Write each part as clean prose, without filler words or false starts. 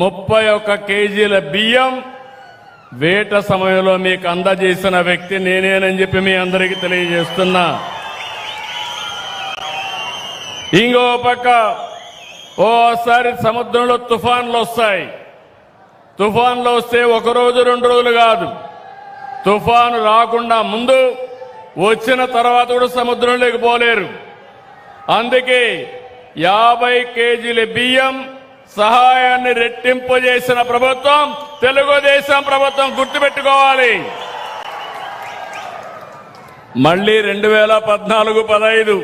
31 కేజీల బియ్యం వేట సమయంలో మీకు అందజేసిన వ్యక్తి నేనేనని చెప్పి మీ అందరికీ తెలియజేస్తున్నా. ఇంకో పక్క ఓసారి సముద్రంలో తుఫాన్లు వస్తాయి. తుఫాన్లు వస్తే ఒక రోజు 2 రోజులు కాదు, తుఫాను రాకుండా ముందు వచ్చిన తర్వాత కూడా సముద్రంలోకి పోలేరు. అందుకే 50 కేజీల బియ్యం సహాయాన్ని రెట్టింపు చేసిన ప్రభుత్వం తెలుగుదేశం ప్రభుత్వం, గుర్తుపెట్టుకోవాలి. మళ్ళీ 2014-15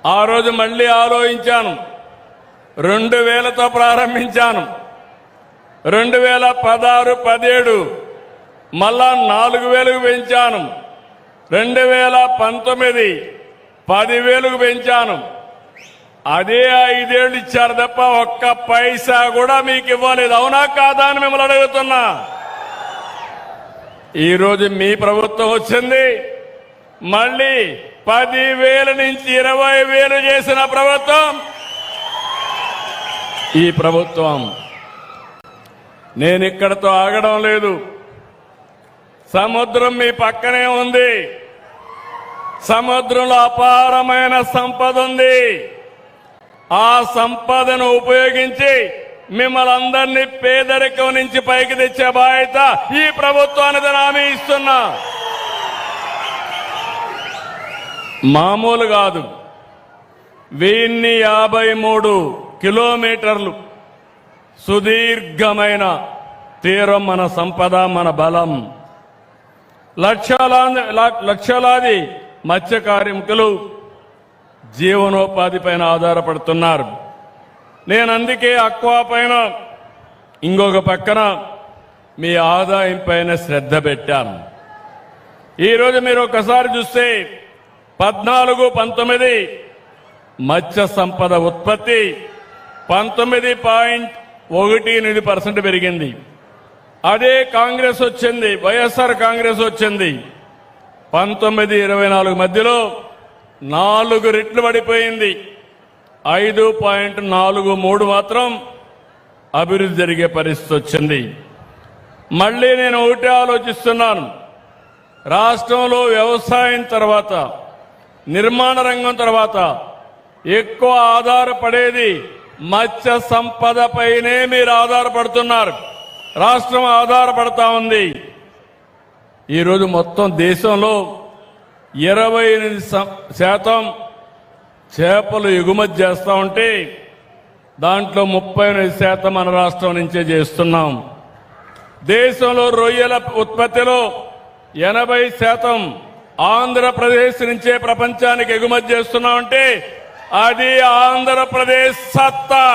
ఆ రోజు మళ్ళీ ఆలోచించాను. 2000తో ప్రారంభించాను. 2016-17 మళ్ళా 4000కు పెంచాను. 2019 10,000కు పెంచాను. అదే 5 ఏళ్లు ఇచ్చారు తప్ప ఒక్క పైసా కూడా మీకు ఇవ్వలేదు. అవునా కాదా అని మిమ్మల్ని అడుగుతున్నా. ఈరోజు మీ ప్రభుత్వం వచ్చింది, మళ్ళీ 10,000 నుంచి 20,000 చేసిన ప్రభుత్వం ఈ ప్రభుత్వం. నేను ఇక్కడతో ఆగడం లేదు. సముద్రం మీ పక్కనే ఉంది. సముద్రంలో అపారమైన సంపద ఉంది. ఆ సంపదను ఉపయోగించి మిమ్మల్ని అందరినీ పేదరికం నుంచి పైకి తెచ్చే బాధ్యత ఈ ప్రభుత్వానికి హామీ ఇస్తున్నా. మామూలు కాదు. 1053 కిలోమీటర్లు సుదీర్ఘమైన తీరం మన సంపద, మన బలం. లక్షలాది మత్స్య కార్మికులు జీవనోపాధి పైన ఆధారపడుతున్నారు. నేను అందుకే అక్వా పైన, ఇంకొక పక్కన మీ ఆదాయం పైన శ్రద్ధ పెట్టాను. ఈరోజు మీరు ఒకసారి చూస్తే 14-19 మత్స్య సంపద ఉత్పత్తి 19.18% పెరిగింది. అదే కాంగ్రెస్ వచ్చింది, వైఎస్ఆర్ కాంగ్రెస్ వచ్చింది. 19-24 మధ్యలో 4 రెట్లు పడిపోయింది. 5.43 మాత్రం అభివృద్ధి జరిగే పరిస్థితి వచ్చింది. మళ్ళీ నేను ఒకటే ఆలోచిస్తున్నాను. రాష్ట్రంలో వ్యవసాయం తర్వాత, నిర్మాణ రంగం తర్వాత ఎక్కువ ఆధారపడేది మత్స్య సంపద పైనే మీరు ఆధారపడుతున్నారు. రాష్ట్రం ఆధారపడతా ఉంది. ఈరోజు మొత్తం దేశంలో 28% చేపలు ఎగుమతి చేస్తా ఉంటే దాంట్లో 38% మన రాష్ట్రం నుంచే చేస్తున్నాం. దేశంలో రొయ్యల ఉత్పత్తిలో 80% ఆంధ్రప్రదేశ్ నుంచే ప్రపంచానికి ఎగుమతి చేస్తున్నామంటే అది ఆంధ్రప్రదేశ్ సత్తా.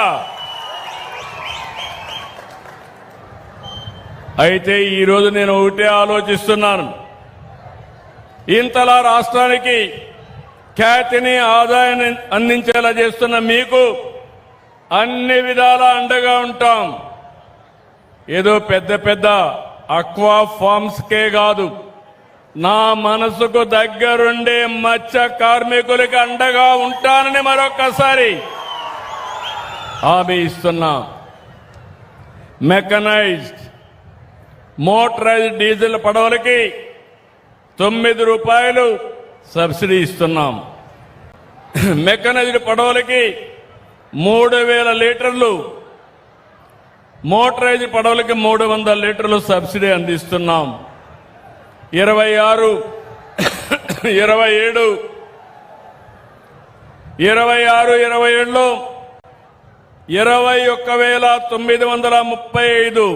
అయితే ఈరోజు నేను ఒకటే ఆలోచిస్తున్నాను. ఇంతలా రాష్ట్రానికి ఖ్యాతిని, ఆదాయాన్ని అందించేలా చేస్తున్న మీకు అన్ని విధాల అండగా ఉంటాం. ఏదో పెద్ద పెద్ద అక్వా ఫార్మ్స్కే కాదు, నా మనసుకు దగ్గరుండే మత్స్య కార్మికులకి అండగా ఉంటానని మరొక్కసారి హామీ ఇస్తున్నా. మెకనైజ్డ్ మోటరైజ్డ్ డీజిల్ పడవలకి 9 రూపాయలు సబ్సిడీ ఇస్తున్నాం. మెకనైజ్డ్ పడవలకి 3,000 లీటర్లు, మోటరైజ్డ్ పడవలకి 300 లీటర్లు సబ్సిడీ అందిస్తున్నాం. 26, 27, 21,935